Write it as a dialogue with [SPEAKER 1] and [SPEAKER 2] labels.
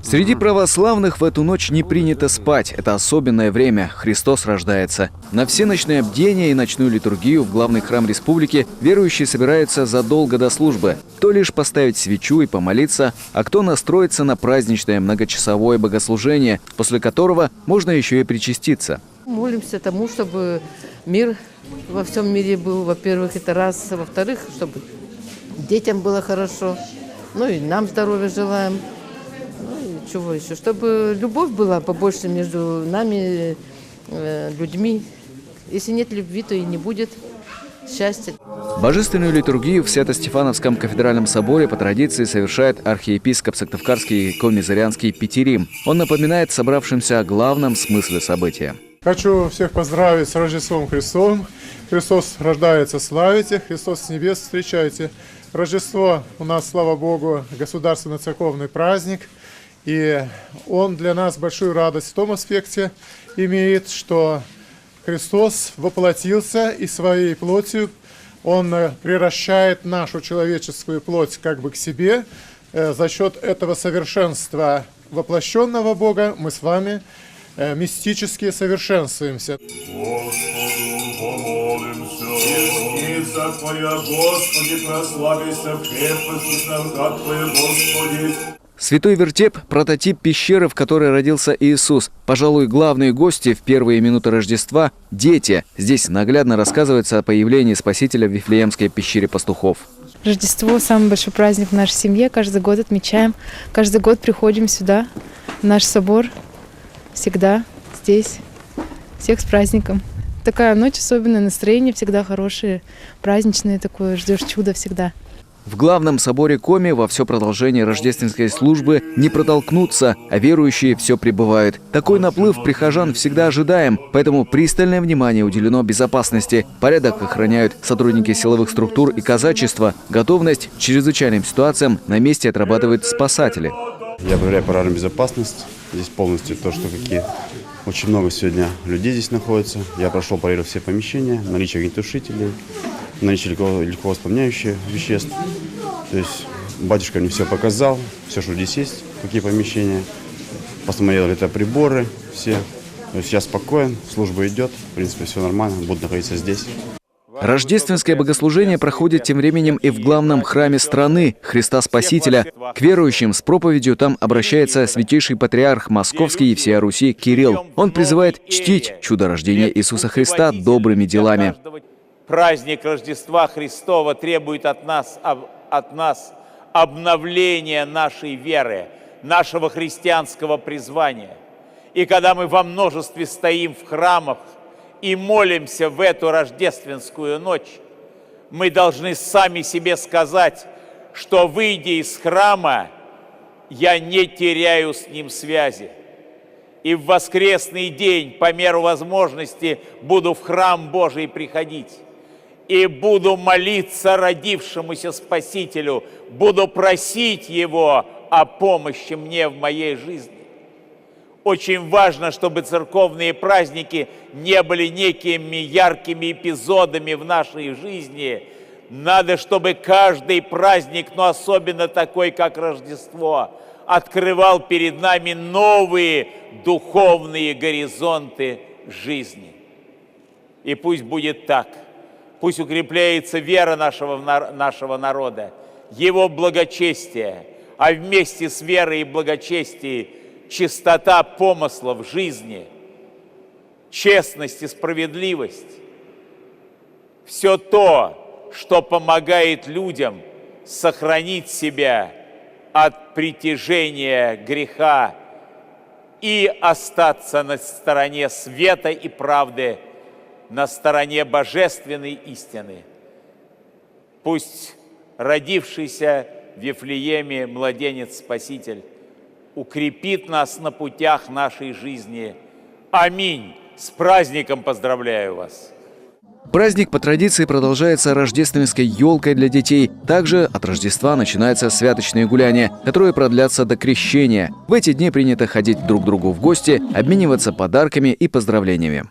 [SPEAKER 1] Среди православных в эту ночь не принято спать. Это особенное время. Христос рождается. На все ночные бдения и ночную литургию в главный храм республики верующие собираются задолго до службы. Кто лишь поставить свечу и помолиться, а кто настроиться на праздничное многочасовое богослужение, после которого можно еще и причаститься.
[SPEAKER 2] Молимся тому, чтобы мир во всем мире был, во-первых, это раз, а во-вторых, чтобы детям было хорошо, ну и нам здоровья желаем. Чего еще? Чтобы любовь была побольше между нами, людьми. Если нет любви, то и не будет счастья.
[SPEAKER 1] Божественную литургию в Свято-Стефановском кафедральном соборе по традиции совершает архиепископ Сыктывкарский и Коми-Зырянский Петерим. Он напоминает собравшимся о главном смысле события.
[SPEAKER 3] Хочу всех поздравить с Рождеством Христовым. Христос рождается, славите, Христос с небес встречайте. Рождество у нас, слава Богу, государственно-церковный праздник. И он для нас большую радость в том аспекте имеет, что Христос воплотился и своей плотью Он приращает нашу человеческую плоть как бы к себе. За счет этого совершенства воплощенного Бога мы с вами мистически совершенствуемся.
[SPEAKER 4] Господу помолимся. Десница Твоя, Господи, прославися в крепости снарка Твоя, Господи.
[SPEAKER 1] Святой Вертеп – прототип пещеры, в которой родился Иисус. Пожалуй, главные гости в первые минуты Рождества – дети. Здесь наглядно рассказывается о появлении Спасителя в Вифлеемской пещере пастухов.
[SPEAKER 5] Рождество – самый большой праздник в нашей семье. Каждый год отмечаем. Каждый год приходим сюда, в наш собор. Всегда здесь. Всех с праздником. Такая ночь, особенное настроение, всегда хорошее, праздничное такое. Ждешь чуда всегда.
[SPEAKER 1] В главном соборе Коми во все продолжение рождественской службы не протолкнуться, а верующие все прибывают. Такой наплыв прихожан всегда ожидаем, поэтому пристальное внимание уделено безопасности. Порядок охраняют сотрудники силовых структур и казачества. Готовность к чрезвычайным ситуациям на месте отрабатывают спасатели.
[SPEAKER 6] Я проверяю пожарную безопасность. Здесь полностью то, что какие. Очень много сегодня людей здесь находится. Я прошел, проверил все помещения, наличие огнетушителей, наличие легко воспламеняющих веществ. То есть батюшка мне все показал, все, что здесь есть, какие помещения. Посмотрел электроприборы все. То есть я спокоен, служба идет, в принципе, все нормально, буду находиться здесь.
[SPEAKER 1] Рождественское богослужение проходит тем временем и в главном храме страны – Христа Спасителя. К верующим с проповедью там обращается святейший патриарх Московский и всея Руси Кирилл. Он призывает чтить чудо рождения Иисуса Христа добрыми делами.
[SPEAKER 7] Праздник Рождества Христова требует от нас обновления нашей веры, нашего христианского призвания. И когда мы во множестве стоим в храмах и молимся в эту рождественскую ночь, мы должны сами себе сказать, что, выйдя из храма, я не теряю с ним связи. И в воскресный день, по меру возможности, буду в храм Божий приходить. И буду молиться родившемуся Спасителю, буду просить Его о помощи мне в моей жизни. Очень важно, чтобы церковные праздники не были некими яркими эпизодами в нашей жизни. Надо, чтобы каждый праздник, но особенно такой, как Рождество, открывал перед нами новые духовные горизонты жизни. И пусть будет так. Пусть укрепляется вера нашего народа, его благочестие, а вместе с верой и благочестием чистота помыслов жизни, честность и справедливость. Все то, что помогает людям сохранить себя от притяжения греха и остаться на стороне света и правды, на стороне божественной истины. Пусть родившийся в Вифлееме младенец-спаситель укрепит нас на путях нашей жизни. Аминь. С праздником поздравляю вас.
[SPEAKER 1] Праздник по традиции продолжается рождественской елкой для детей. Также от Рождества начинаются святочные гуляния, которые продлятся до Крещения. В эти дни принято ходить друг к другу в гости, обмениваться подарками и поздравлениями.